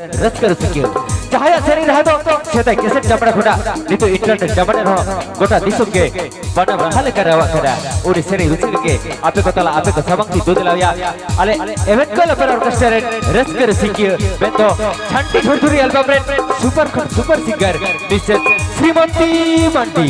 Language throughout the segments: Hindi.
रचकर सिक्यो जहाया शरीर है तो सेता कैसेट जमड़ा खुदा नितो इंटरनेट जमड़े रहो गोटा दिसुम के बना हाल करावा करा ओडी शरीर रुचिर के आपे को तला आपे को सबंग दूध लाया अले एवेंट को लपर ऑर्केस्ट्रा रचकर सिक्यो बेतो छंटी छुरछुरी एल्बम रे सुपर सिंगर मिसेस श्रीमती मंडी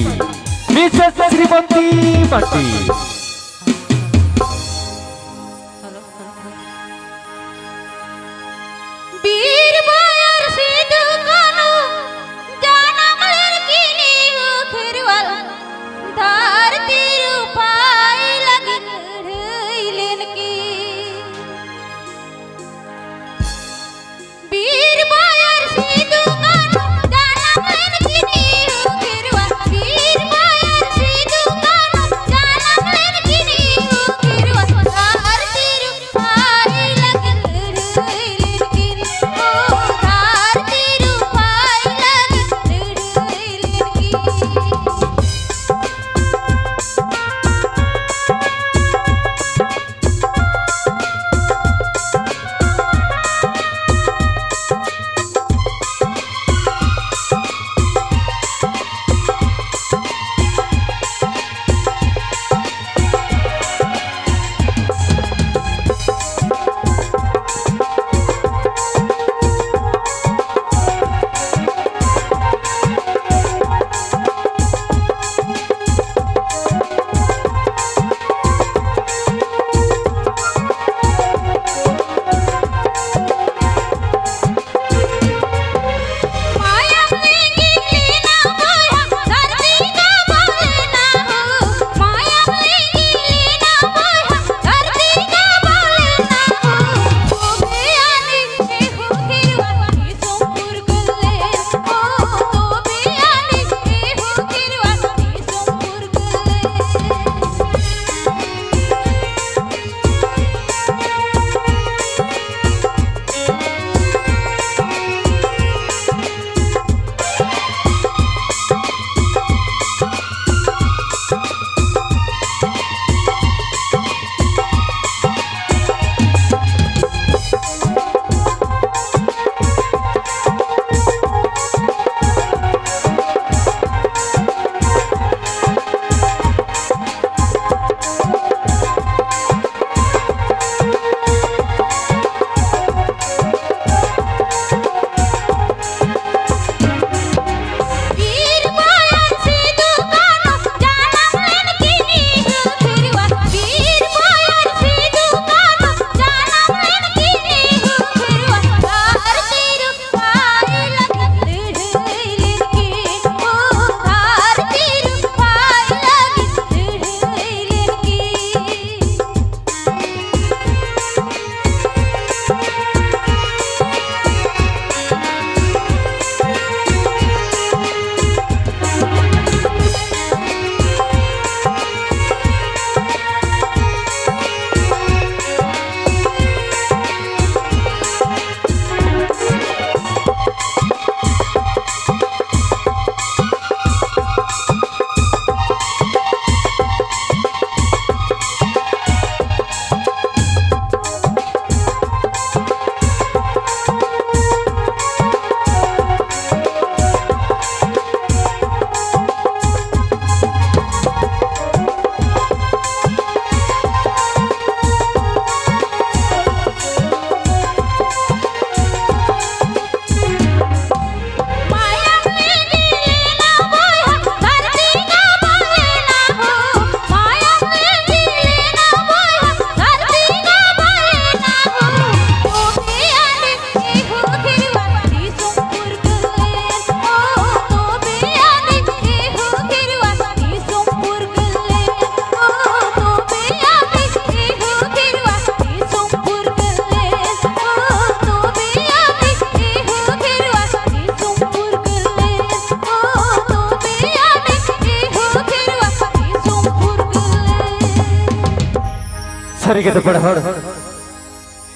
सरी के तो पड़ हर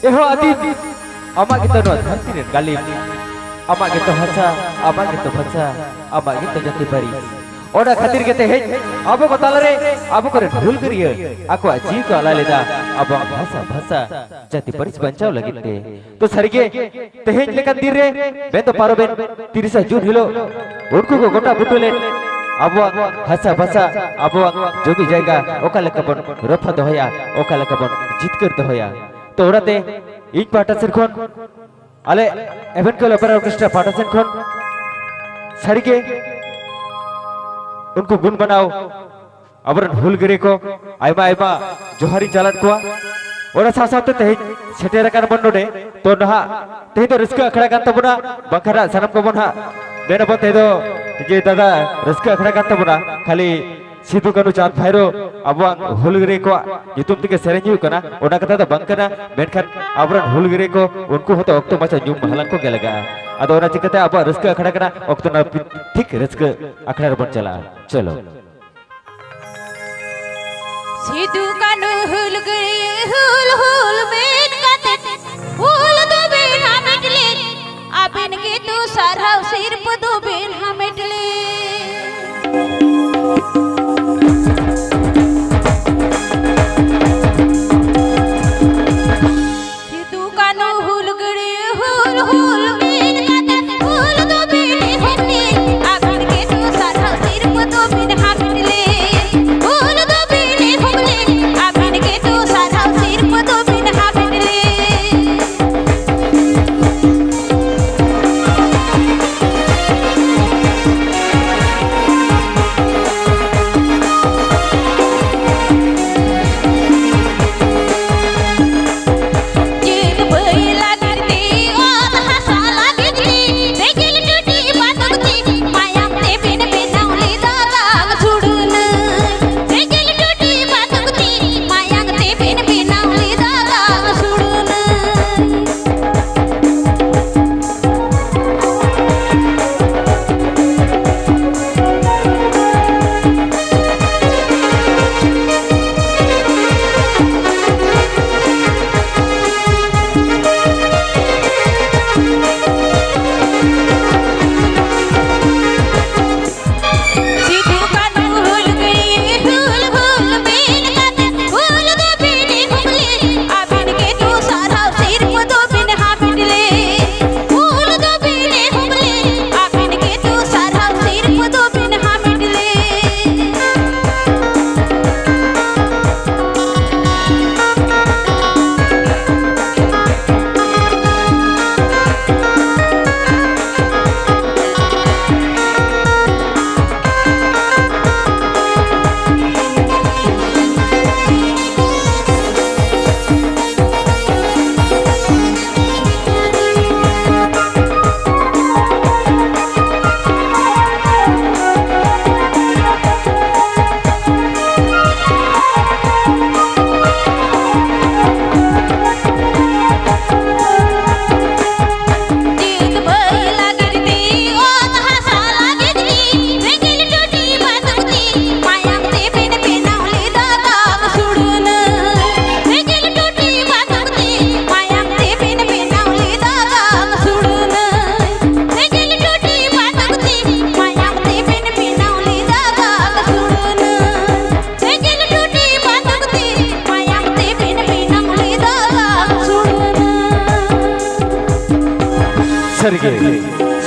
एहो आदि अमा के तो धरती रे गाली अमा के तो हचा अमा के तो फचा अमा के तो जति परी ओडा खातिर के तेज अब को तालरे अब को भूल करिए आको जी को आला लेदा अब भाषा भाषा जाति परिस बचाव लगिते तो सरगे तेज लेकर दिन रे बे तो पारो बेन 30 जून हिलो उनको को गोटा बुटुले अब भाषा भाषा अब जो भी जाएगा ओका लेकबन रफा दोहया ओका लेकबन जीत कर दोहया तो ओराते एक पाटा सिरखोन आले एवेंट को ओपेरा ऑर्केस्ट्रा पाटा सिरखोन सरगे उनको गुण बनाओ अबरन भूल गिरे को आयमा आयमा जोहारी चालन को ओरा सासाते ते सेटेर कर बन्नोडे तो नहा ते तो रिस्क अखड़ा कान तबुना बखरा सनम को बना देना बते दो जे दादा रिस्क अखड़ा कान तबुना खाली सिधु कनु चांद भाईरो अब भूल गिरे को युतुम तिके सेरेंजु कना ओना कथा तो बंकना मेनखान अबरन भूल गिरे को उनको होतो अक्तो मचा न्यूम हलंग को गेलगा अदो ओना चिकते अब रिस्क अखड़ा कना अक्तो ना ठीक रिस्क अखड़ा बन चला चलो सिधु कनु हुल गए हुल हुल बेन काते हुल दो बेन हमेटले अबिन के तू सरहव सिर्फ दो बेन हमेटले सिधु कनु हुल गए हुल हुल बेन काते हुल दो बेन हमेटले अबिन के तू सरहव सिर्फ दो बेन हमेटले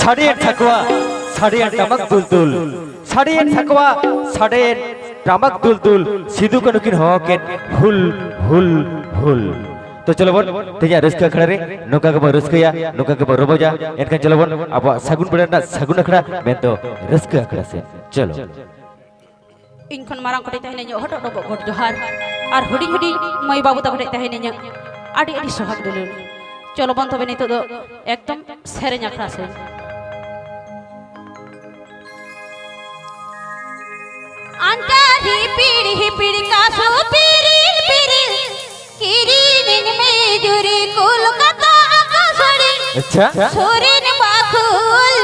साढ़े ठकवा साढ़े टमक दुलदुल साढ़े ठकवा साढ़े टमक दुलदुल सिधु को नुकिन हो के हुल हुल हुल तो चलो बोल तेजा रस्का खड़ा रे नौका के बार रस्का या नौका के बार रोबोजा इनका चलो बोल अब सगुन बड़ा ना सगुन खड़ा मैं तो रस्का खड़ा से चलो इनखन मारांग कटे तहने जो हटो डबो गट जोहार और हुडी हुडी मई बाबू ता कटे तहने ज आडी आडी सोहाग दुलुन चलो बंद होबे नितो दो एकदम सेरेñ आखड़ा से अंता ही पीड़ी कासो पीरी पीरी किरी दिन में जुरी कोलकाता आकाशड़ी अच्छा सोरेन बाखुल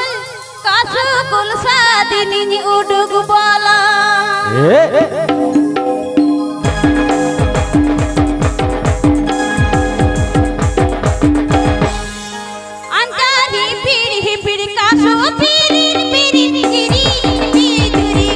कासो कुल सादिनी उडुग बाला अंता ही पीड़ी कासो पीरी पीरी किरी में जुरी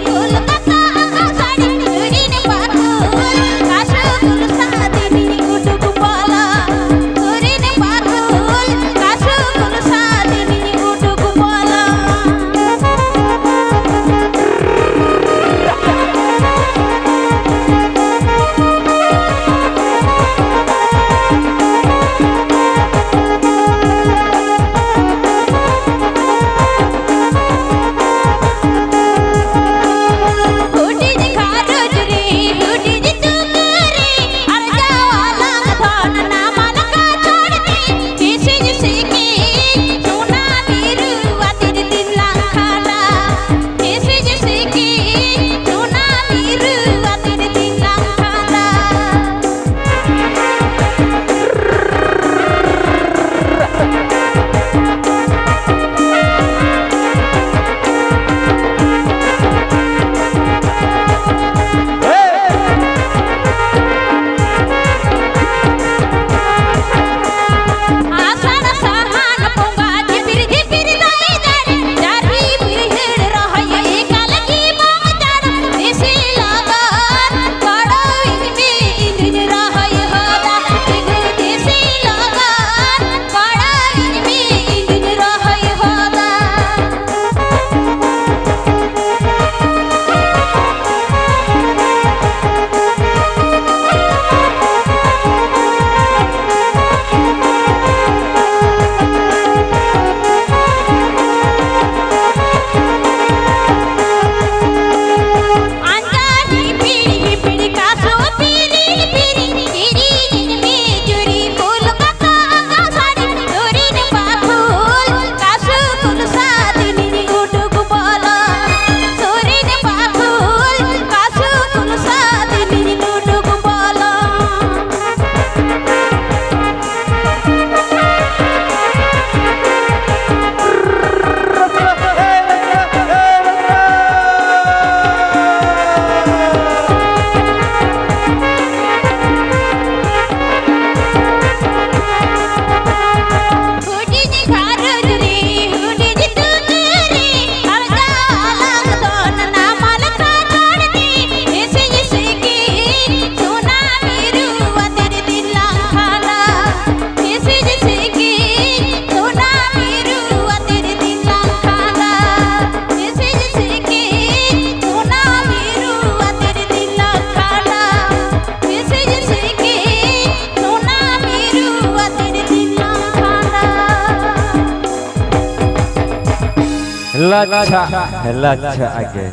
लच्छा आगे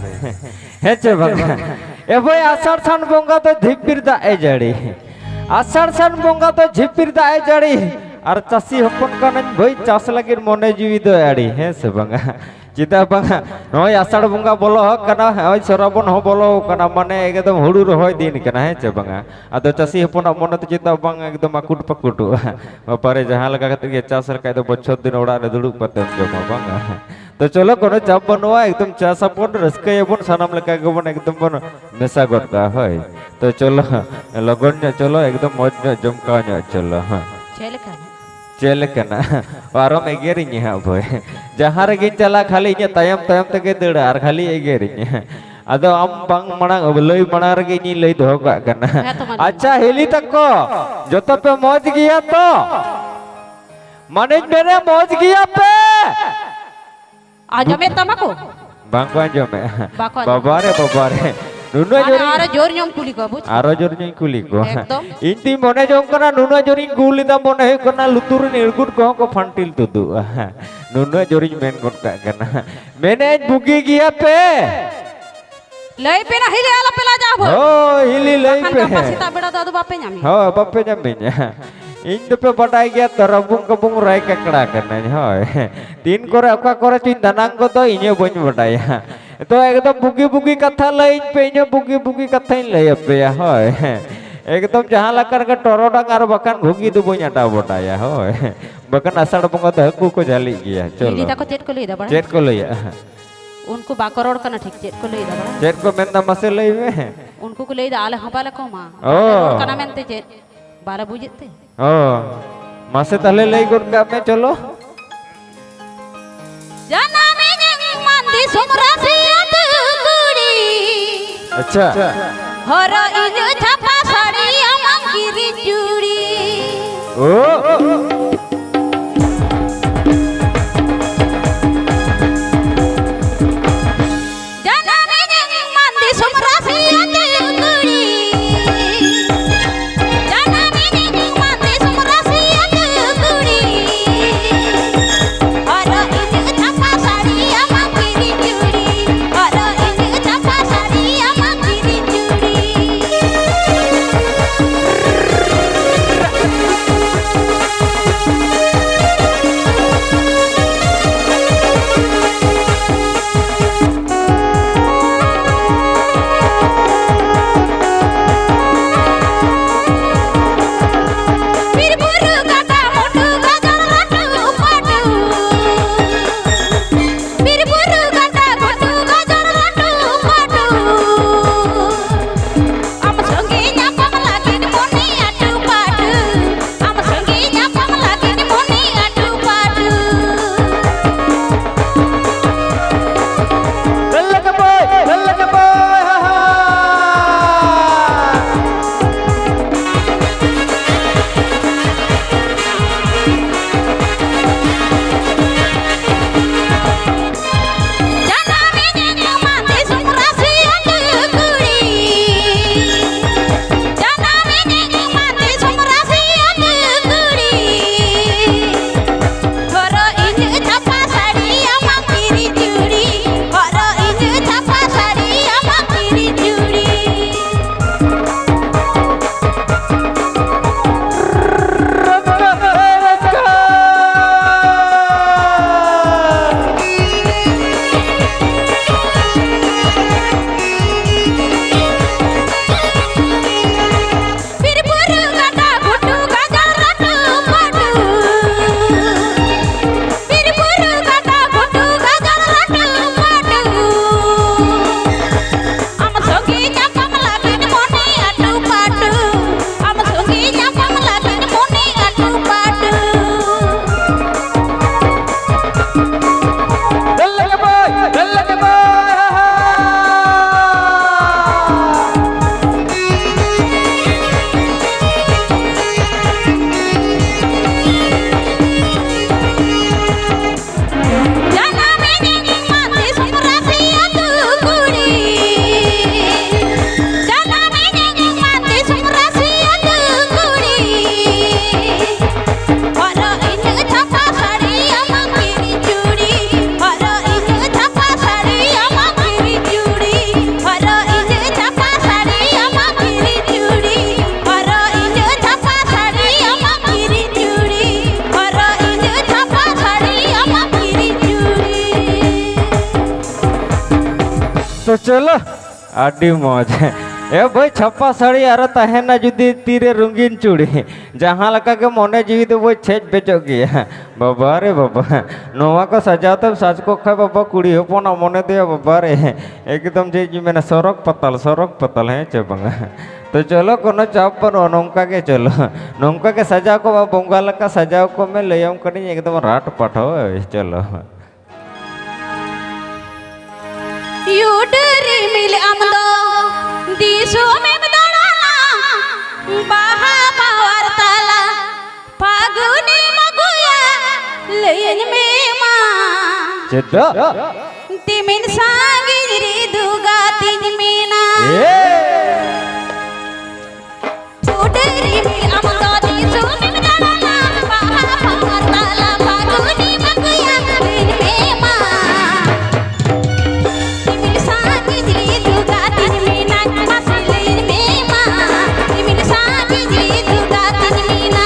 हे चे बंगा ए भाई आषाढ़ सान बोंगा तो झिपिर दा ए जड़ी आषाढ़ सान बोंगा तो झिपिर दा ए जड़ी और चासी हपन कन भाई चास लगे मने जीवी दो अड़ी हे से बंगा चिता बंगा नय आषाढ़ बोंगा बोलो कना हय श्रावण हो बोलो कना माने एकदम हुड़ू रहोय दिन कना हे चे बंगा आदो चासी हपन मन तो चिता बंगा एकदम आकुट पकुट पारे जहां लगा के चास रखा तो बछर दिन ओड़ा रे दुड़ुब पते जमा बंगा तो चलो कोनो चाप बनवा एकदम चास अपन रस्कयबन सानाम लेका गबन एकदम बन नेसा गटा है तो चलो लगन चलो एकदम मौज जमका चलो हां चल कना पारम एगेरिኝ हां भाई जहां रे गिन चला खाली इ तायम तायम तके दड़ा आर खाली एगेरिኝ आदो आम बांग मणांग लई मणा रे गिनी लई दो का कना अच्छा हेली तको जतो पे मौज गया तो माने मेरे मौज गया पे आजमे तमाको बांग आजमे बाबा रे नुना जोरी आरो जोर ñom कुली को बुझ आरो जोर ñom कुली को एकदम इंती मने जों कना नुना जोरी कुली दा मने हे कना लुतुर निर्गुट को फंटिल तुदु नुना जोरी मेन गोट का कना मेने बुगी गया पे लई पे ना हिले आला पेला जाबो हो हिली लई पे पसिता बेड़ा दादू बापे ᱧami हो बापे ᱧami इन तो पे बटाई गया तो रबुंग कबुंग राय ककड़ा करना है तीन करे अका करे तीन दनांग को तो इने बन बटाया तो एकदम बुगी बुगी कथा लई पे इने बुगी बुगी कथा लई पे है एकदम जहां लकर के टोरोडंग आर बकन घुगी दु बन आटा बटाया है बकन आषाढ़ बंगा तो हकू को जाली गया चलो इनी ताको चेट को लई दा बड़ा चेट को लई उनको बाकरोड़ कना ठीक चेट को लई दा बड़ा चेट को मेन मसे लई में उनको को लई दा आले हबाले को मा ओ कना मेनते चेट बाला बुझते ओ मासे तले लई गोट का में चलो जाना में मंदी सुमरासी कुड़ी अच्छा हर इन छपा साड़ी अमम गिरी चूड़ी ओ जाना में मंदी सुमरासी कुड़ी जाना में मंदी सुमरासी कुड़ी हर इन छपा साड़ी अमम गिरी चूड़ी हर इन छपा साड़ी अमम गिरी चूड़ी तो चलो आडी मौज ए भाई छप्पा साड़ी आरो तहना जुदी तीरे रंगीन चूड़ी जहाँ लका के मने जीवी तो वो छेज बेचो गया बाबा रे बाबा नोवा को सजाओ तब साज को खा बाबा कुड़ी हो पोना मने दिया बाबा रे एकदम जी मैंने सरक पतल है चबंगा तो चलो कोनो चाप पर नौका के चलो नौका के सजाओ को बोंगा लका सजाओ को मैं ले आऊँ करी एकदम राट पठो चलो युडरी मिल आमदो दिसो में बदलाना बाहा मावर ताला फागुनी मगुया लेन में मां चेदा तिमिन सांगिरी दुगा तिन मीना युडरी मिल आमदो दिसो में बदलाना बाहा मावर ताला फागुनी मगुया लेन में मां तिमिन सांगिरी दुगा तिन मीना मसलेन में मां तिमिन सांगिरी दुगा तिन मीना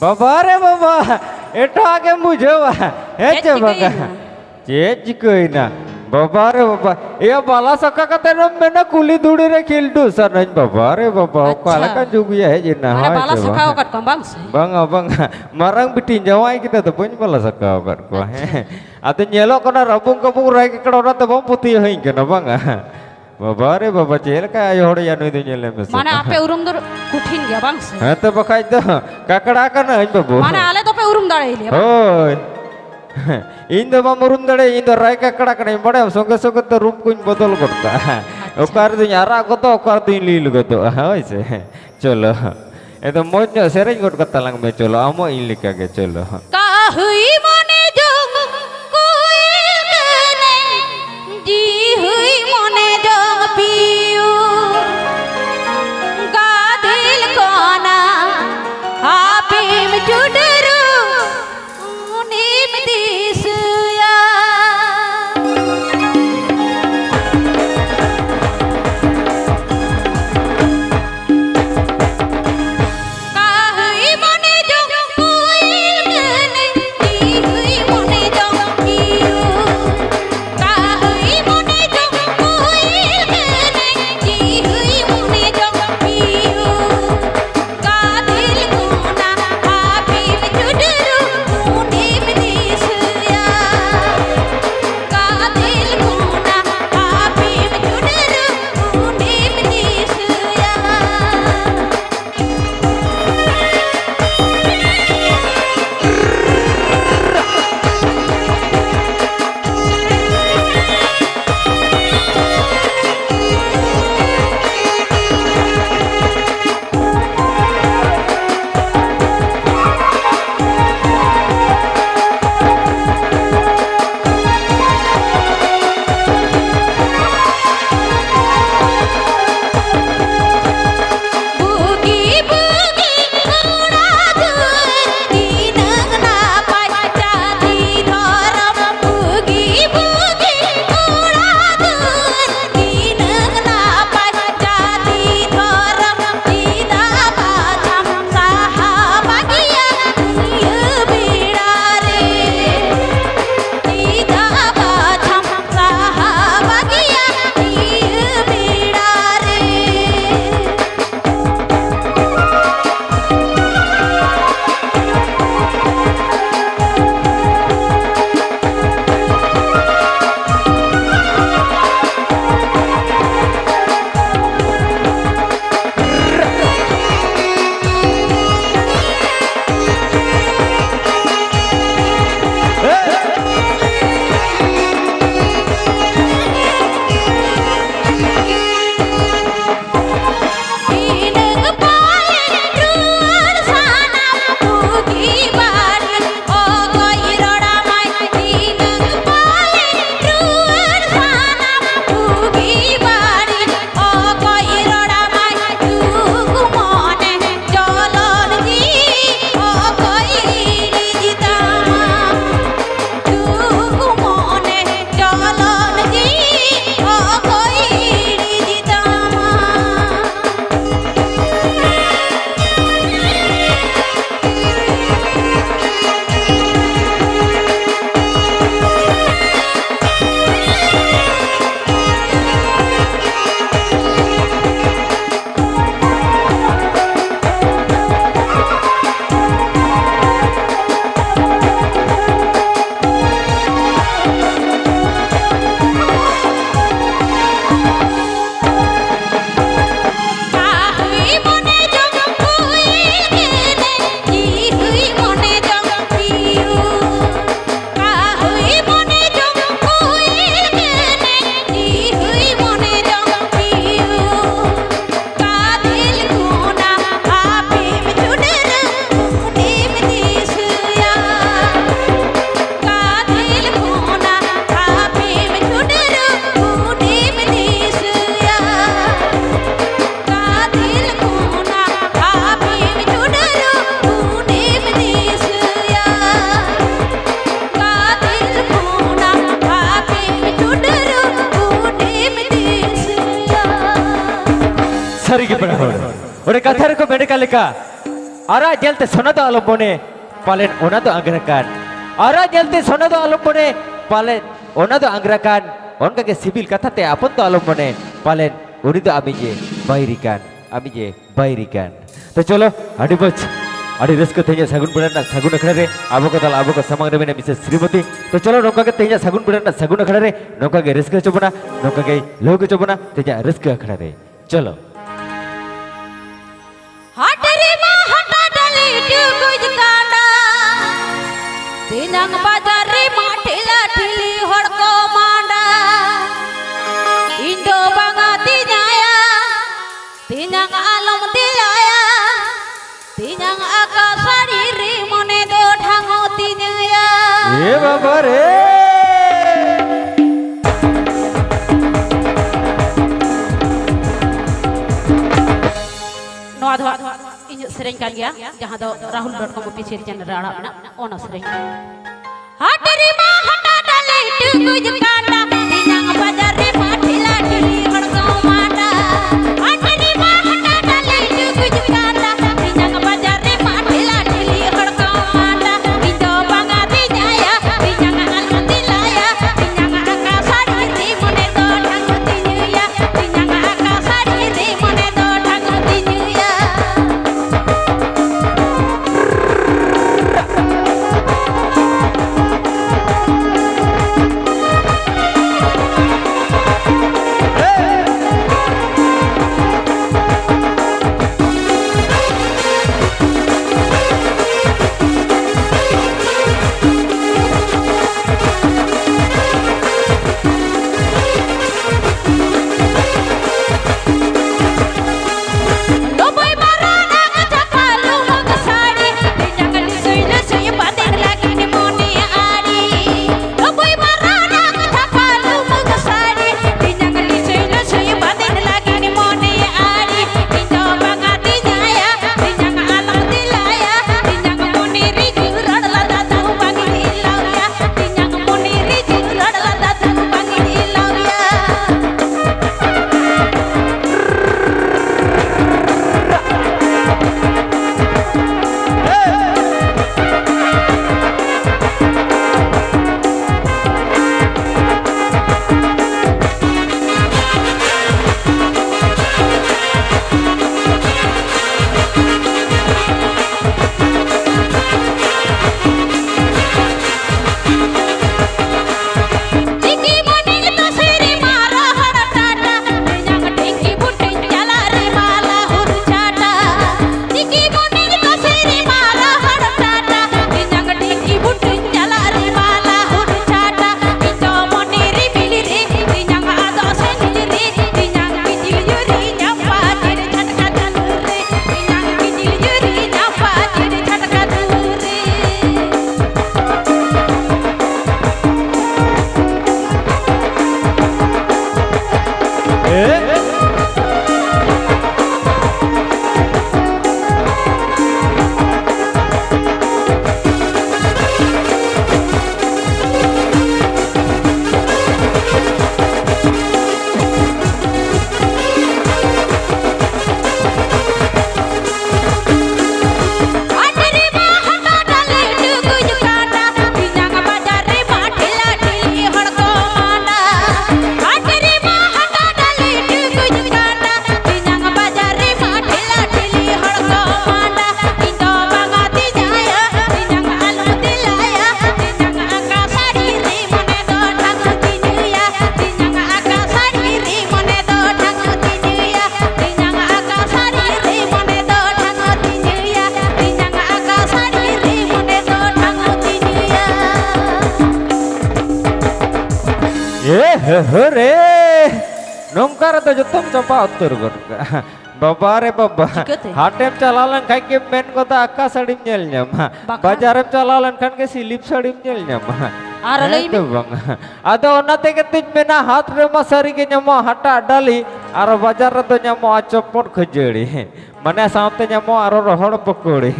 बाबा रे बाबा एटा आगे मुझे हे बगा चेज कोई ना बाबा रे बाबा ये बाला सका कते में ना कुली दूड़ी रे खिलटू सर नहीं बाबा रे बाबा काला का जुगिया है जिना माने बाला सका ओकट को बांग से बंगा मारंग बिटिन जवाई kita तो पुन बाला सका ओकट को है आते nyelo kana rabung kabung rai ke kadona तो बम पुती है केना बंगा बाबा रे बाबा चेल का आयो होड़ या नई दुनिया में माने आपे उरुम दर कुठिन गया बांग से हां तो बखाई दो काकड़ा कना है बाबू माने आले तो पे उरुम दाड़े ले ओय इन दो बम उरुम दाड़े इन दो राय काकड़ा कने बड़े संगे संगे तो रूप कुछ बदल करता ओकार दो यारा को तो ओकार दो लील को तो होय से चलो ए तो मोज सेरेज गोट कता लंग में चलो आमो इन लिखा के चलो का हुई मने जो कोई कने जी हुई मने जो पियो गादिल कोना आपे में जुडरू नीम दिसया का हुई मने जो कोई कने सारी के पड़ा और कथार को मेडिकल लिखा आरा जलते सोना तो आलम बने पालेन ओना तो अग्रकान आरा जलते सोना तो आलम बने पालेन ओना तो अग्रकान उनका के सिविल कथा ते अपन तो आलम बने पालेन उनी तो अमी जे बायरिकान तो चलो अड़ी बच अड़ी रस्को तेजा सगुन बिड़ाना सगुन अखड़ा रे आबो को ताला आबो को समंग रे मेने मिसेस श्रीमती तो चलो नौका के तेजा सगुन बिड़ाना सगुन अखड़ा रे नौका के रस्को चबना नौका के लोग चबना तेजा रस्को अखड़ा रे चलो हाटरी मा हटा डाली टुकुज कांडा तिनंग बाजार रे मा ठिला ठिली हड़को मांडा इंदो बांगा तिनाया तिनंग आलम दिलाया तिनंग आकाशारी रे मने दो ढांगो तिनया ए बाबा रे नोआ दो इन सेरेंग कान गया जहां दो rahul.com पीछे चैनल रे आड़ा ना ओना सेरेंग हाटरी मा हटा डाले टुकुज कांडा तिनंग बाजार रे मा ठिला ठिली हड़को मांडा हाटरी मा हटा डाले टुकुज कांडा तिनंग बाजार रे मा ठिला ठिली हड़को मांडा इंदो बांगा दिनाया तिनंग आलम दिलाया तिनंग आकाशारी रे मने दो ढंग तिनया तिनंग आकाशारी रे मने दो ढंग तिनया Loboy marana kata lu magasari tinang lisoy lisoy bading lagi ni moni ari Loboy marana kata lu magasari tinang lisoy lisoy bading lagi ni moni ari Indo bangati jaya tinang alam dilaya tinang moni rijur radla datang bagi ilauya tinang moni rijur radla datang bagi ilauya Tiki moning to siri mara hada tata tinang tingki buting jala re mala huru chata Tiki moning to siri mara hada tata tinang tingki buting jala re mala huru chata Indo moni ri biliri tinang ado seniri tinang kijil yuri nyapa jiri chatka dure tinang kijil yuri nyapa jiri chatka dure Haटरी मा हटा डाले टुकुज कांडा तिनंग बाजार रे मा ठिला ठिली हड़को मांडा हाटरी मा हटा डाले टुकुज कांडा तिनंग बाजार रे मा ठिला ठिली हड़को मांडा इंदो बांगा दिनाया तिनंग आलम दिलाया तिनंग आकाशारी रे मने दो ढंग तिनया तिनंग आकाशारी रे मने दो ढंग तिनया तिनंग आकाशारी रे मने दो ढंग तिनया तिनंग आकाशारी रे मने दो ढंग तिनया ए हो रे नोंकार तो जतम चपा उत्तर गट बाबा रे बाबा चिकते? हाटेम चलालन खाई के मेन को ता अक्का साड़ी में चल न्यामा बाका? बाजारेम चलालन खान के सिलिप साड़ी में चल न्यामा आर लई में? बंग आदो ओनाते के तुझ में ना हाथ रे मा सारी के न्यामा हटा डाली आर बाजार रे तो न्यामा चपट खजड़ी मने सामते Nyama are Rohru pakodi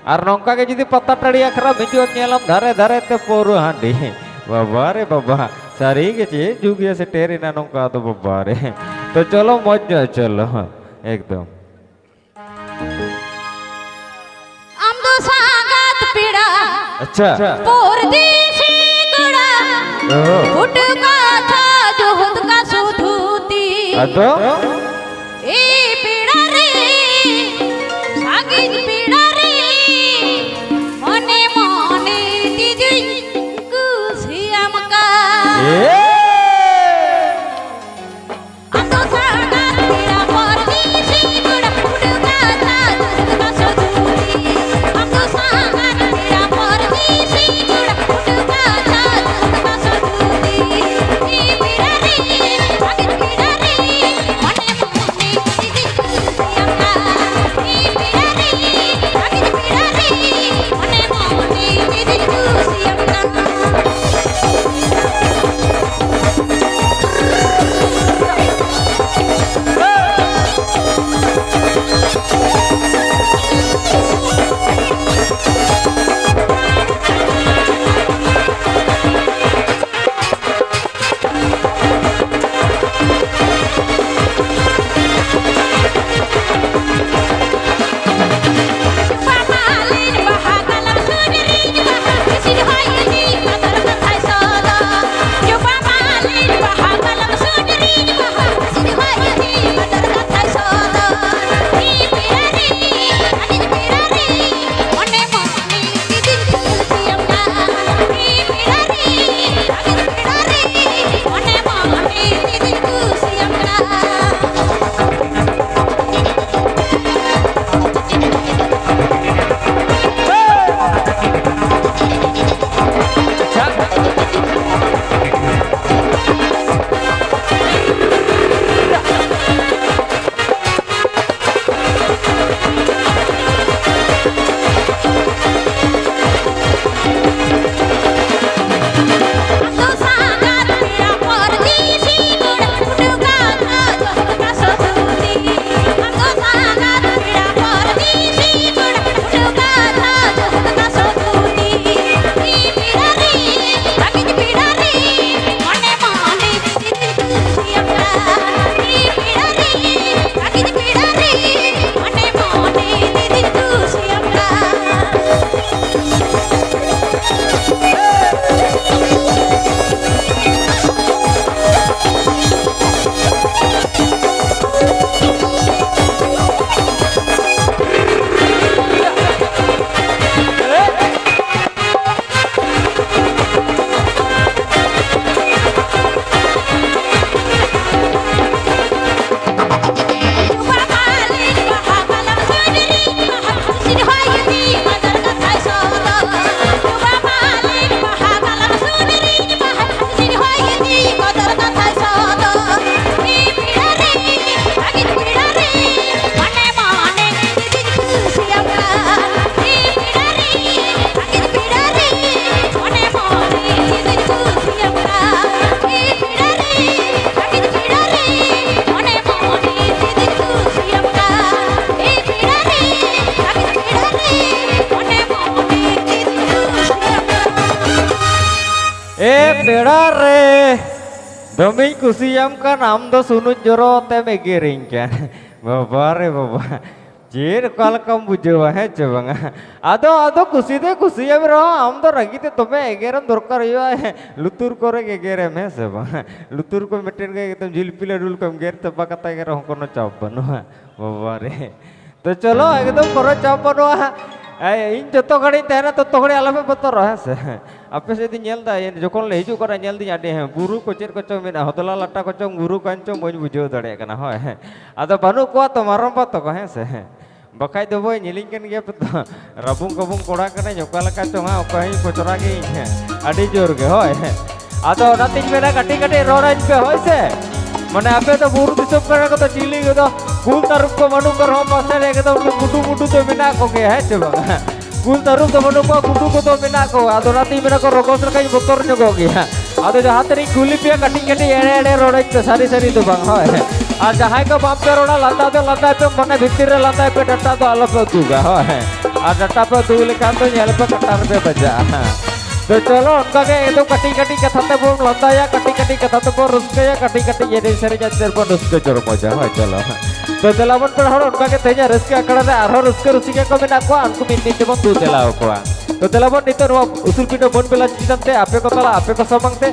are नौका के जुदी पत्ता टड़ी अखरा बिजु नेलम धरे धरे ते पोरु हांडी बाबा रे बाबा सारी के चे जुगिया से टेरी ना नौका तो बाबा रे तो चलो मौज चलो एकदम आमदो सांगात पिड़ा अच्छा परदेसी गुड़ा ओ फुटका था जो खुद का सुधूती अतो ए पिड़ा रे सागित पिड़ा रे मने मने दीदी कुसियाम का ए आमदो सांगात पिड़ा परदेसी गुड़ा फुटका था जो खुद का सुधूती आमदो सांगात पिड़ा परदेसी गुड़ा फुटका था जो खुद का सुधूती ए पिड़ा रे सागित पिड़ा रे मने मने दीदी कुसियाम का ए पिड़ा रे सागित पिड़ा रे मने मने दीदी कुसियाम का Pamalin bahagalang sudirin bahagisi hayani matarkan hai sala Jo pamalin bahagalang sudirin bahagisi hayani matarkan hai sala Ni pirari adin pirari mone mone didin kusiam na Ni pirari adin pirari mone mone didin kusiam na Amdo sangat pira perdisi guda futuka था जो खुद का सुधूती Amdo sangat pira perdisi guda futuka था जो खुद का सुधूती Ni pirari sakit pirari mone mone didin kusiam ka Ni pirari sakit pirari mone mone didin kusiam ka Pamalin bahagalang sudirin bahagisi hayani matarkan hai sala Pamalin bahagalang sudirin bahagisi hayani matarkan hai sala Ni pirari sakit pirari mane mane didin kusiam ka Ni pirari sakit pirari mane mone didin kusiam ka Ni pirari sakit pirari mone mone didin kusiam ka Ni pirari sakit pirari mone mone didin kusiam ka ए पेड़ा रे दमी कुसियाम का नाम दो सुनु जरो ते में गिरिंग क्या बाबा रे बाबा जेर काल कम बुझवा है चबंगा आदो कुसी दे कुसियाम रो हम तो रगीते तुम्हें एगेरम दरकार हुआ है लुतुर करे एगेरे में सब लुतुर को मेटेन के एकदम जिलपिले रूल कम गेर तबा कता के रहो कोनो चाप बनवा बाबा रे तो चलो एकदम करो चाप बनवा इन जतो घड़ी तहना तो घड़ी आलमे बतर है से आपे से दिन नेल दा जखन ले हिजु करा नेल दी आडे है बुरु को चेर को चो मेना हदला लाटा को चो बुरु कांचो मोज बुझो दड़े कना होय आदो बानु को तो मारम पा तो है से बखाय दो बोय नेलिंग कन गया तो रबुंग कबुंग कोड़ा कने जोका लका चो हा ओकही कोचरा गे है आडी जोर गे होय आदो नातिन मेना काटी काटी रोराज पे होय से माने आपे तो बुरु दिसम करे को तो चिली को तो कुल तारुप को मनु कर हो पासे रे के तो मुटु मुटु तो बिना को के है चे बंगा कुल तारुप तो मनु को कुटु को तो बिना को आदो राती मेना को रोगोस रखा बतर न को गया आदो जहां तरी कुली पे कटिंग कटी एड़े एड़े रोड़े तो सारी सारी तो बंग होय आ जहां को बाप पे रोड़ा लंदा पे मने भितर रे लंदा पे डटा तो आलो पे दुगा होय आ डटा पे दुल का तो नेल पे कटार पे बजा तो चलो उनका के ये तो कटी कटी कथा ते बोल लंदा या कटी कटी कथा तो को रुस्के या कटी कटी ये सरी जाते पर रुस्के चलो मजा है चलो तो देलाबन पर हर उनका के तेजा रस्के अकड़ा रे आरो रस्के रुचिका को मेना को उनको मिन मिन तेबन दू देलाव को तो देलाबन नितो उसुल पिंडो बन बेला चितंते आपे को तला आपे को समंगते